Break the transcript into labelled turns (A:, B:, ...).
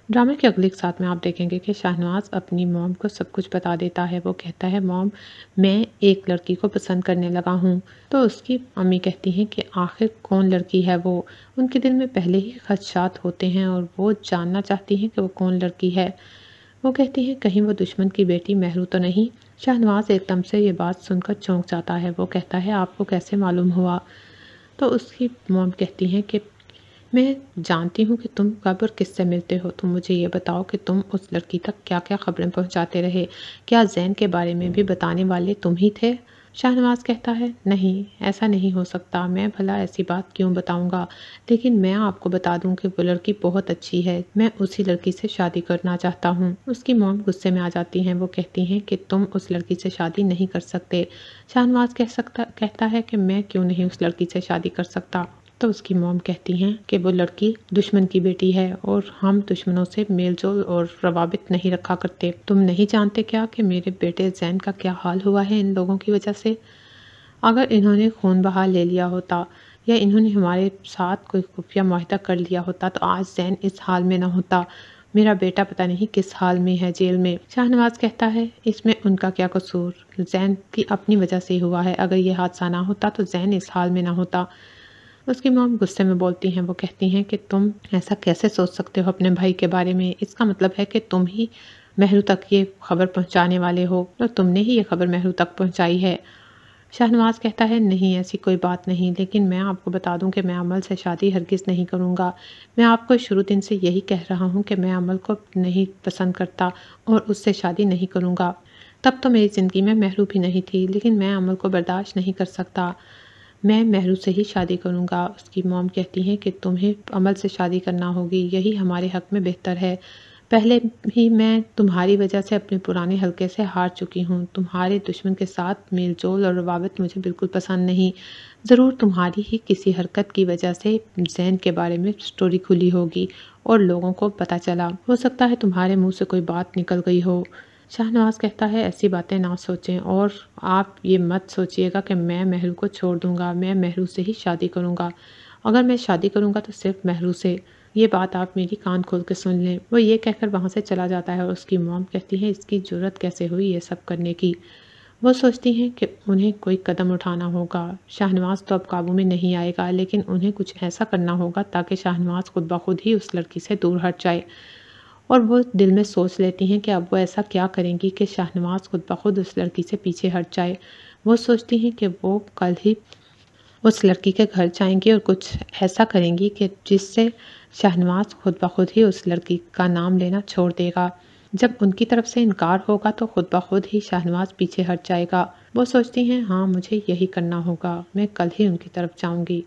A: ड्रामे के अगले एक साथ में आप देखेंगे कि शाहनवाज अपनी मॉम को सब कुछ बता देता है। वो कहता है, मॉम मैं एक लड़की को पसंद करने लगा हूँ। तो उसकी अम्मी कहती हैं कि आखिर कौन लड़की है वो। उनके दिल में पहले ही खदशात होते हैं और वो जानना चाहती हैं कि वो कौन लड़की है। वो कहती हैं, कहीं वो दुश्मन की बेटी महरू तो नहीं। शाहनवाज एकदम से ये बात सुनकर चौंक जाता है। वो कहता है, आपको कैसे मालूम हुआ? तो उसकी मॉम कहती हैं कि मैं जानती हूँ कि तुम कब और किससे मिलते हो। तुम मुझे ये बताओ कि तुम उस लड़की तक क्या क्या खबरें पहुँचाते रहे। क्या ज़ैन के बारे में भी बताने वाले तुम ही थे? शाहनवाज कहता है, नहीं ऐसा नहीं हो सकता। मैं भला ऐसी बात क्यों बताऊंगा। लेकिन मैं आपको बता दूं कि वो लड़की बहुत अच्छी है। मैं उसी लड़की से शादी करना चाहता हूँ। उसकी मॉम गुस्से में आ जाती हैं। वो कहती हैं कि तुम उस लड़की से शादी नहीं कर सकते। शाहनवाज कहता है कि मैं क्यों नहीं उस लड़की से शादी कर सकता। तो उसकी मॉम कहती हैं कि वो लड़की दुश्मन की बेटी है और हम दुश्मनों से मेलजोल और रवाबित नहीं रखा करते। तुम नहीं जानते क्या कि मेरे बेटे ज़ैन का क्या हाल हुआ है इन लोगों की वजह से? अगर इन्होंने खून बहा ले लिया होता या इन्होंने हमारे साथ कोई खुफिया मुआहदा कर लिया होता तो आज ज़ैन इस हाल में ना होता। मेरा बेटा पता नहीं किस हाल में है, जेल में। शाहनवाज कहता है, इसमें उनका क्या कसूर? ज़ैन की अपनी वजह से ही हुआ है। अगर ये हादसा ना होता तो ज़ैन इस हाल में ना होता। उसकी मॉम गुस्से में बोलती हैं। वो कहती हैं कि तुम ऐसा कैसे सोच सकते हो अपने भाई के बारे में? इसका मतलब है कि तुम ही महरू तक ये खबर पहुंचाने वाले हो और तुमने ही ये खबर महरू तक पहुंचाई है। शाहनवाज कहता है, नहीं ऐसी कोई बात नहीं, लेकिन मैं आपको बता दूं कि मैं अमल से शादी हरगिज़ नहीं करूंगा। मैं आपको शुरू दिन से यही कह रहा हूं कि मैं अमल को नहीं पसंद करता और उससे शादी नहीं करूंगा। तब तो मेरी ज़िंदगी में महरू भी नहीं थी, लेकिन मैं अमल को बर्दाश्त नहीं कर सकता। मैं महरू से ही शादी करूंगा। उसकी मॉम कहती हैं कि तुम्हें अमल से शादी करना होगी, यही हमारे हक में बेहतर है। पहले ही मैं तुम्हारी वजह से अपने पुराने हलके से हार चुकी हूँ। तुम्हारे दुश्मन के साथ मेलजोल और रवाबत मुझे बिल्कुल पसंद नहीं। ज़रूर तुम्हारी ही किसी हरकत की वजह से ज़ैन के बारे में स्टोरी खुली होगी और लोगों को पता चला। हो सकता है तुम्हारे मुंह से कोई बात निकल गई हो। शाहनवाज कहता है, ऐसी बातें ना सोचें और आप ये मत सोचिएगा कि मैं महरू को छोड़ दूंगा। मैं महरू से ही शादी करूंगा। अगर मैं शादी करूंगा तो सिर्फ महरू से। ये बात आप मेरी कान खोल के सुन लें। वो ये कहकर वहाँ से चला जाता है और उसकी मॉम कहती है, इसकी जुर्रत कैसे हुई ये सब करने की। वो सोचती हैं कि उन्हें कोई कदम उठाना होगा। शाहनवाज तो अब काबू में नहीं आएगा, लेकिन उन्हें कुछ ऐसा करना होगा ताकि शाहनवाज खुद ब खुद ही उस लड़की से दूर हट जाए। और वो दिल में सोच लेती हैं कि अब वो ऐसा क्या करेंगी कि शाहनवाज खुद ब खुद उस लड़की से पीछे हट जाए। वो सोचती हैं कि वो कल ही उस लड़की के घर जाएंगी और कुछ ऐसा करेंगी कि जिससे शाहनवाज खुद ब खुद ही उस लड़की का नाम लेना छोड़ देगा। जब उनकी तरफ से इनकार होगा तो खुद ब खुद ही शाहनवाज पीछे हट जाएगा। वो सोचती हैं, हाँ मुझे यही करना होगा, मैं कल ही उनकी तरफ जाऊंगी।